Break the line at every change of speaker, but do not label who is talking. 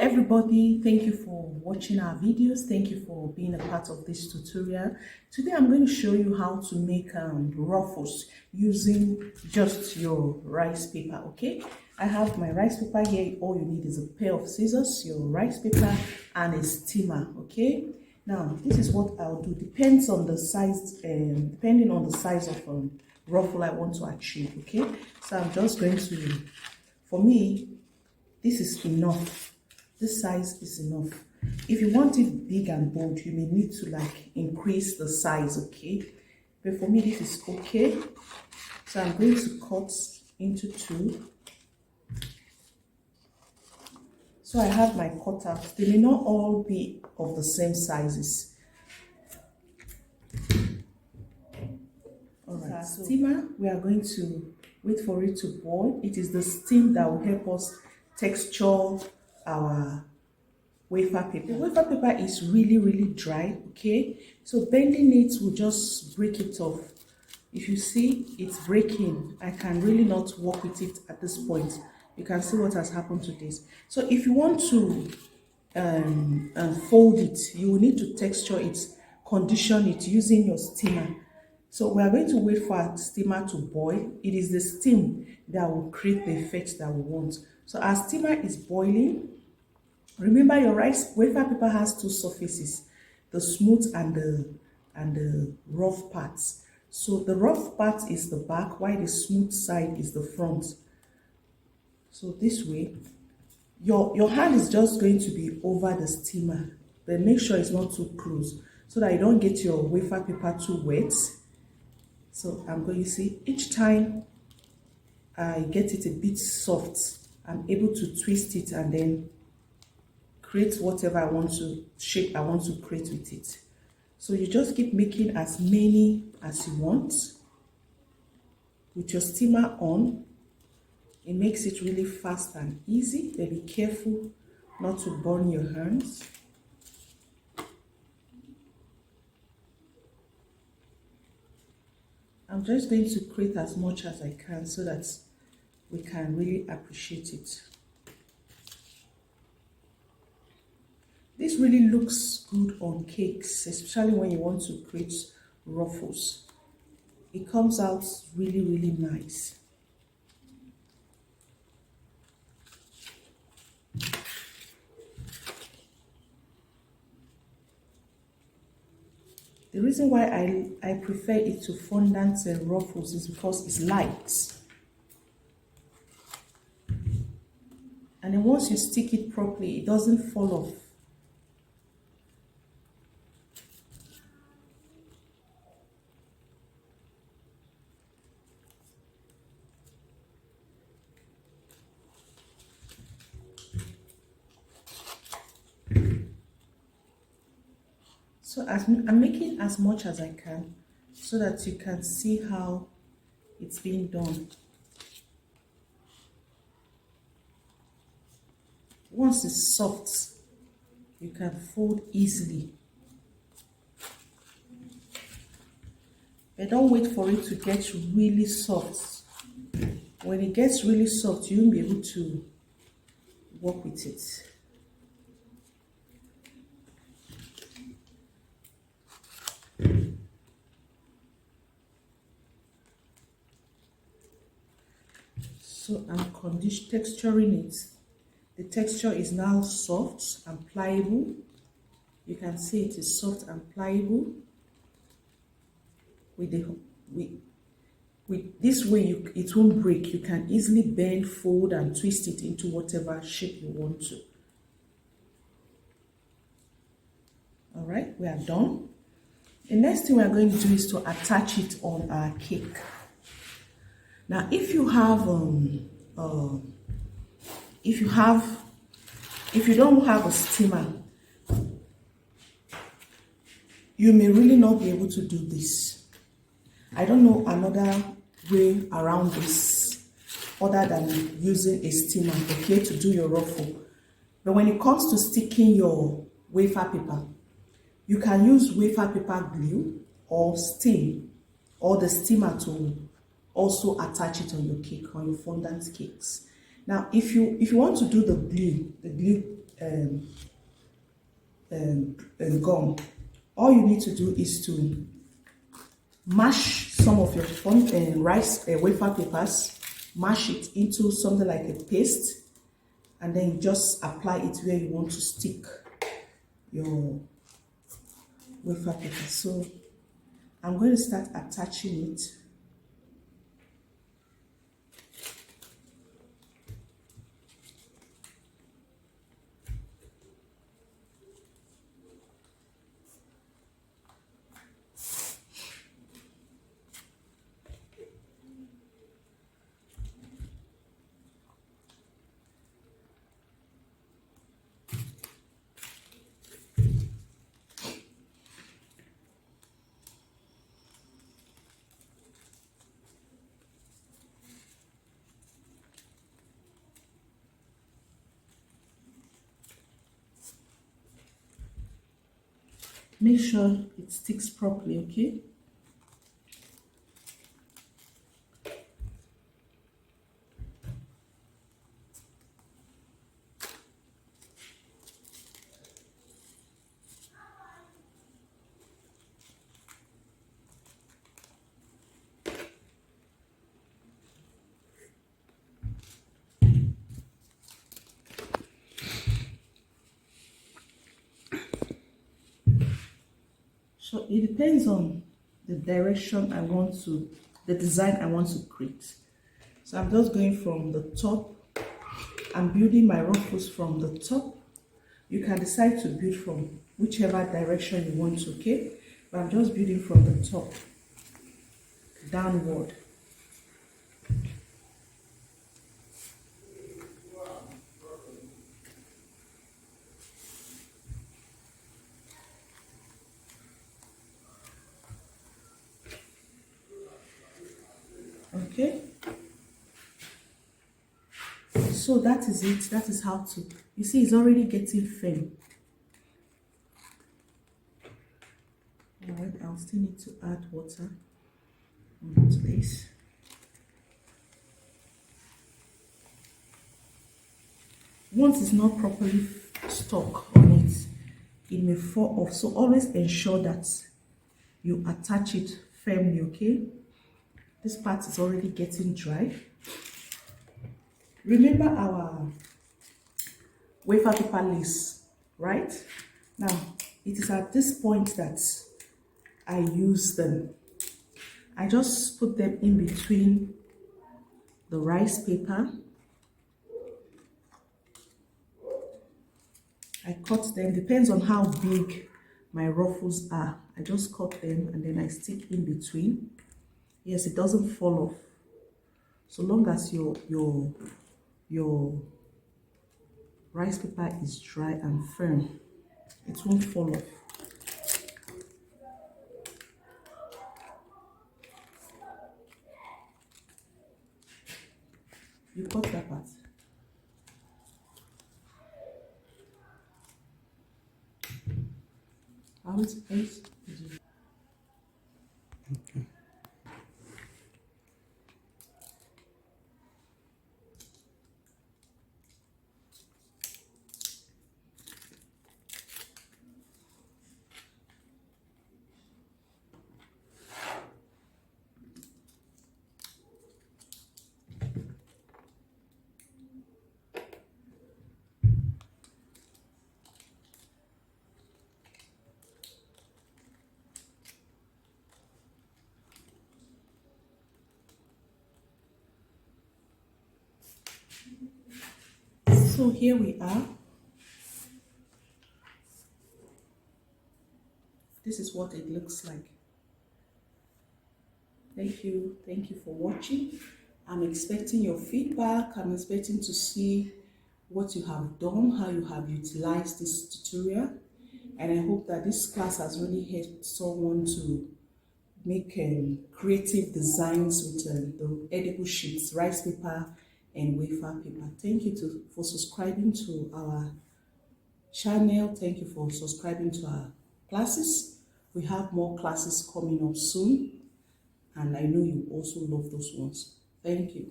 everybody, thank you for watching our videos. Thank you for being a part of this tutorial. Today I'm going to show you how to make ruffles using just your rice paper. Okay, I have my rice paper here. All you need is a pair of scissors, your rice paper, and a steamer. Okay, now this is what I'll do. Depends on the size, depending on the size of ruffle I want to achieve. Okay, so I'm just going to, for me, this is enough. This size is enough. If you want it big and bold, you may need to like increase the size. Okay, but for me this is okay. So I'm going to cut into two. So I have my cutouts. They may not all be of the same sizes. All right, steamer, we are going to wait for it to boil. It is the steam that will help us texture our wafer paper. The wafer paper is really dry. Okay, so bending it will just break it off. If you see it's breaking, I can really not work with it at this point. You can see what has happened to this. So if you want to fold it, you will need to texture it, condition it using your steamer. So we are going to wait for our steamer to boil. It is the steam that will create the effect that we want. So our steamer is boiling. Remember, your wafer paper has two surfaces, the smooth and the rough parts. So the rough part is the back, while the smooth side is the front. So this way, your hand is just going to be over the steamer, but make sure it's not too close so that you don't get your wafer paper too wet. So I'm going to see each time I get it a bit soft, I'm able to twist it and then create whatever I want to, shape I want to create with it. So you just keep making as many as you want with your steamer on. It makes it really fast and easy, but be careful not to burn your hands. I'm just going to create as much as I can so that we can really appreciate it. This really looks good on cakes, especially when you want to create ruffles. It comes out really nice. The reason why I prefer it to fondant ruffles is because it's light. And then once you stick it properly, it doesn't fall off. So I'm making as much as I can so that you can see how it's being done. Once it's soft, you can fold easily. But don't wait for it to get really soft. When it gets really soft, you won't be able to work with it. So I'm texturing it. The texture is now soft and pliable. You can see it is soft and pliable. With this way, it won't break. You can easily bend, fold, and twist it into whatever shape you want to. All right, we are done. The next thing we are going to do is to attach it on our cake. Now, if you don't have a steamer, you may really not be able to do this. I don't know another way around this other than using a steamer, okay, to do your ruffle. But when it comes to sticking your wafer paper, you can use wafer paper glue or steam or the steamer to also attach it on your cake, on your fondant cakes. Now, if you want to do the glue gum. All you need to do is to mash some of your rice wafer papers, mash it into something like a paste, and then you just apply it where you want to stick your wafer paper. So I'm going to start attaching it. Make sure it sticks properly, okay? So it depends on the direction I want to, the design I want to create. So I'm just going from the top. I'm building my ruffles from the top. You can decide to build from whichever direction you want to, okay? But I'm just building from the top downward. Okay, so that is it. That is how to, you see, it's already getting firm. All right, I'll still need to add water on the place. Once it's not properly stuck on it, it may fall off. So always ensure that you attach it firmly, okay? This part is already getting dry. Remember our wafer paper lace, right? Now, it is at this point that I use them. I just put them in between the rice paper. I cut them, depends on how big my ruffles are. I just cut them and then I stick in between. Yes, it doesn't fall off. So long as your rice paper is dry and firm, it won't fall off. You cut that part. How is it? Okay. So here we are. This is what it looks like. Thank you for watching. I'm expecting your feedback. I'm expecting to see what you have done, how you have utilized this tutorial, and I hope that this class has really helped someone to make creative designs with the edible sheets, rice paper and wafer paper. Thank you for subscribing to our channel. Thank you for subscribing to our classes. We have more classes coming up soon, and I know you also love those ones. Thank you.